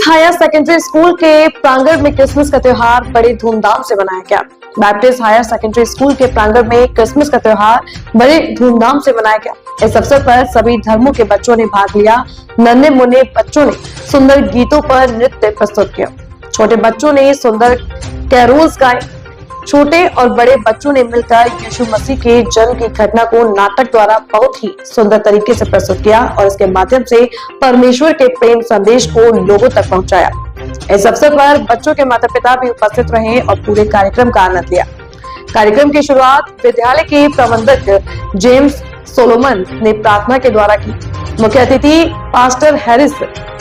Higher secondary school के प्रांगण में क्रिसमस का त्योहार बड़े धूमधाम से मनाया गया। बैप्टिस्ट हायर सेकेंडरी स्कूल के प्रांगण में क्रिसमस का त्योहार बड़े धूमधाम से मनाया गया। इस अवसर पर सभी धर्मों के बच्चों ने भाग लिया। नन्हे मुन्ने बच्चों ने सुंदर गीतों पर नृत्य प्रस्तुत किया। छोटे बच्चों ने सुंदर कैरोल्स गाए। छोटे और बड़े बच्चों ने मिलकर यीशु मसीह के जन्म की घटना को नाटक द्वारा बहुत ही सुंदर तरीके से प्रस्तुत किया और इसके माध्यम से परमेश्वर के प्रेम संदेश को लोगों तक पहुंचाया। इस अवसर पर बच्चों के माता पिता भी उपस्थित रहे और पूरे कार्यक्रम का आनंद लिया। कार्यक्रम की शुरुआत विद्यालय के प्रबंधक जेम्स सोलोमन ने प्रार्थना के द्वारा की। मुख्य अतिथि पास्टर हैरिस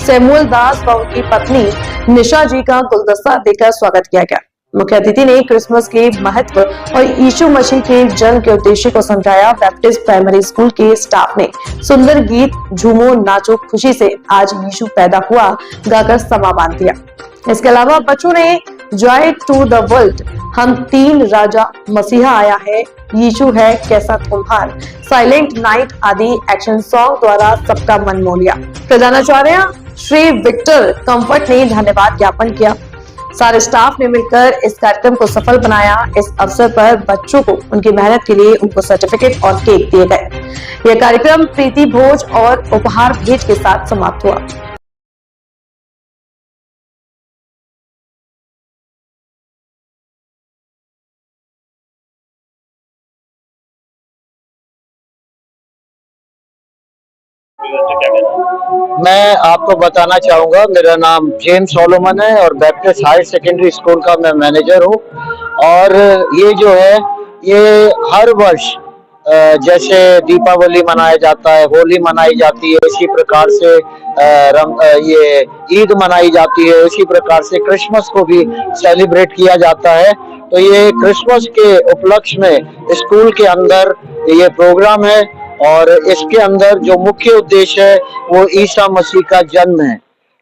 सैमुअल दास व उनकी पत्नी निशा जी का गुलदस्ता देकर स्वागत किया गया। मुख्य अतिथि ने क्रिसमस के महत्व और यीशु मसीह के जन्म के उद्देश्य को समझाया। बैप्टिस्ट प्राइमरी स्कूल के स्टाफ ने सुंदर गीत, झूमो नाचो खुशी से आज यीशु पैदा हुआ गाकर समा बांध दिया। इसके अलावा बच्चों ने जॉय टू द वर्ल्ड, हम तीन राजा, मसीहा आया है, यीशु है कैसा तुम्हार, साइलेंट नाइट आदि एक्शन सॉन्ग द्वारा सबका मन मोह लिया। प्रधानाचार्य श्री विक्टर कंफर्ट ने धन्यवाद ज्ञापन किया। सारे स्टाफ ने मिलकर इस कार्यक्रम को सफल बनाया। इस अवसर पर बच्चों को उनकी मेहनत के लिए उनको सर्टिफिकेट और केक दिए गए। यह कार्यक्रम प्रीति भोज और उपहार भेंट के साथ समाप्त हुआ। मैं आपको बताना चाहूँगा, मेरा नाम जेम्स सोलोमन है और बैप्टिस्ट हायर सेकेंडरी स्कूल का मैं मैनेजर हूँ। और ये जो है ये हर वर्ष जैसे दीपावली मनाया जाता है, होली मनाई जाती है, इसी प्रकार से ये ईद मनाई जाती है, इसी प्रकार से क्रिसमस को भी सेलिब्रेट किया जाता है। तो ये क्रिसमस के उपलक्ष्य में स्कूल के अंदर ये प्रोग्राम है और इसके अंदर जो मुख्य उद्देश्य है वो ईसा मसीह का जन्म है।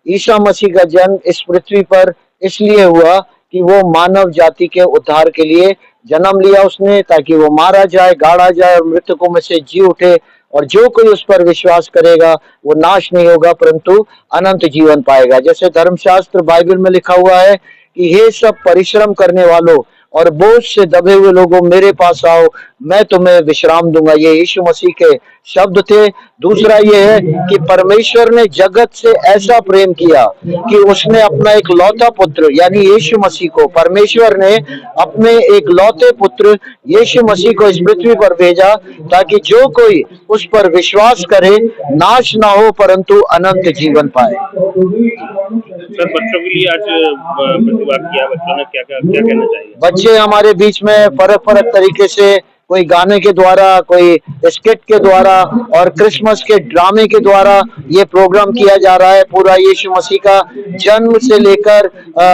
ईसा मसीह का जन्म इस पृथ्वी पर इसलिए हुआ कि वो मानव जाति के उद्धार के लिए जन्म लिया उसने, ताकि वो मारा जाए, गाड़ा जाए और मृतकों में से जी उठे, और जो कोई उस पर विश्वास करेगा वो नाश नहीं होगा परंतु अनंत जीवन पाएगा। जैसे धर्मशास्त्र बाइबल में लिखा हुआ है कि हे सब परिश्रम करने वालों और बोझ से दबे हुए लोगों मेरे पास आओ, मैं तुम्हें विश्राम दूंगा। ये यीशु मसीह के शब्द थे। दूसरा ये है कि परमेश्वर ने जगत से ऐसा प्रेम किया कि उसने अपना एक लौता पुत्र यानी यीशु मसीह को, परमेश्वर ने अपने एक लौते पुत्र यीशु मसीह को इस पृथ्वी पर भेजा ताकि जो कोई उस पर विश्वास करे नाश ना हो परंतु अनंत जीवन पाए। सर, बच्चों के लिए आज प्रतिवाद किया, बच्चों ने क्या कहना चाहिए? बच्चे हमारे बीच में फर्क तरीके से, कोई गाने के द्वारा, कोई स्किट के द्वारा और क्रिसमस के ड्रामे के द्वारा ये प्रोग्राम किया जा रहा है। पूरा यीशु मसीह का जन्म से लेकर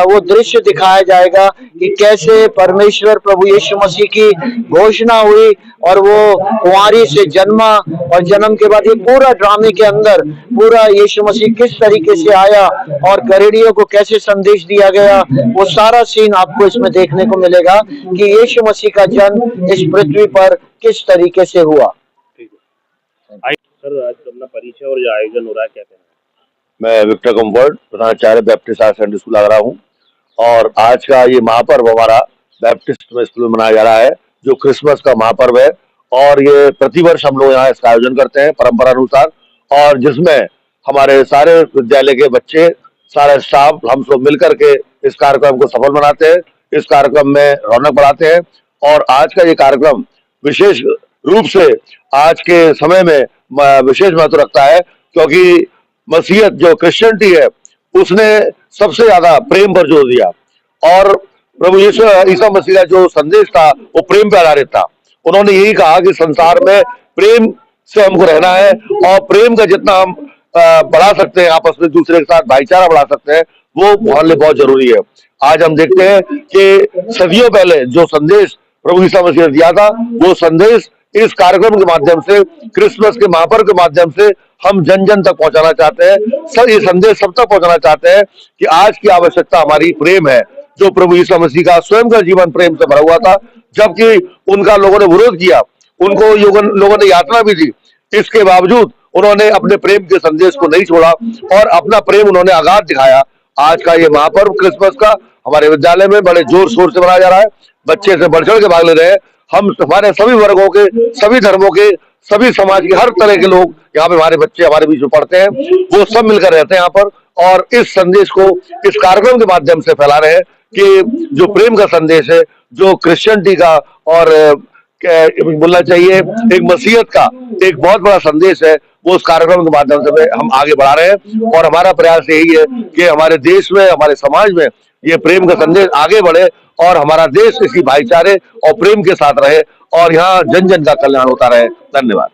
वो दृश्य दिखाया जाएगा कि कैसे परमेश्वर प्रभु यीशु मसीह की घोषणा हुई और वो कुंवारी से जन्मा, और जन्म के बाद ये पूरा ड्रामे के अंदर पूरा यीशु मसीह किस तरीके से आया और गरीडियों को कैसे संदेश दिया गया, वो सारा सीन आपको इसमें देखने को मिलेगा कि यीशु मसीह का जन्म इस पृथ्वी पर किस तरीके से हुआ। सर, आज अपना परिचय और जो आयोजन हो रहा है क्या कहना है? मैं विक्टर कंफर्ट, प्रधानाचार्य Baptist higher secondary school Agra हूँ और आज का ये महापर्व हमारा बैप्टिस्ट स्कूल में मनाया जा रहा है जो क्रिसमस का महापर्व है। और ये प्रतिवर्ष हम लोग यहाँ इसका आयोजन करते हैं परंपरा अनुसार, और जिसमें हमारे सारे विद्यालय के बच्चे, सारे स्टाफ, हम सब मिलकर के इस कार्यक्रम को सफल बनाते हैं, इस कार्यक्रम में रौनक बढ़ाते हैं। और आज का ये कार्यक्रम विशेष रूप से आज के समय में विशेष महत्व रखता है क्योंकि मसीहत जो क्रिश्चियनिटी है उसने सबसे ज्यादा प्रेम पर जोर दिया और प्रभु यीशु ईसा मसीह का जो संदेश था वो प्रेम पर आधारित था। उन्होंने यही कहा कि संसार में प्रेम से हमको रहना है और प्रेम का जितना हम बढ़ा सकते हैं, आपस में दूसरे के साथ भाईचारा बढ़ा सकते हैं, वो हमारे लिए बहुत जरूरी है। आज हम देखते हैं कि सदियों पहले जो संदेश प्रभु ईसा मसीह ने दिया था वो संदेश इस कार्यक्रम के माध्यम से, क्रिसमस के महापर्व के माध्यम से हम जन जन तक पहुंचाना चाहते हैं। सर, ये संदेश सब तक पहुंचाना चाहते हैं कि आज की आवश्यकता हमारी प्रेम है, जो प्रभु ईसा मसीह का स्वयं का जीवन प्रेम से भरा हुआ था। जबकि उनका लोगों ने विरोध किया, उनको लोगों ने यातना भी दी, इसके बावजूद उन्होंने अपने प्रेम के संदेश को नहीं छोड़ा और अपना प्रेम उन्होंने आगाध दिखाया आज का ये महापर्व क्रिसमस का हमारे विद्यालय में बड़े जोर शोर से मनाया जा रहा है। बच्चे से बढ़ चढ़ के भाग ले रहे हैं। हम हमारे सभी वर्गों के, सभी धर्मों के, सभी समाज के, हर तरह के लोग यहाँ पे हमारे बच्चे हमारे बीच में पढ़ते हैं। वो सब मिलकर रहते हैं यहाँ पर और इस संदेश को इस कार्यक्रम के माध्यम से फैला रहे हैं कि जो प्रेम का संदेश है, जो क्रिश्चियनिटी का और बोलना चाहिए एक मसीहत का एक बहुत बड़ा संदेश है, वो उस कार्यक्रम के माध्यम से हम आगे बढ़ा रहे हैं। और हमारा प्रयास यही है कि हमारे देश में, हमारे समाज में ये प्रेम का संदेश आगे बढ़े और हमारा देश इसी भाईचारे और प्रेम के साथ रहे और यहाँ जन जन का कल्याण होता रहे। धन्यवाद।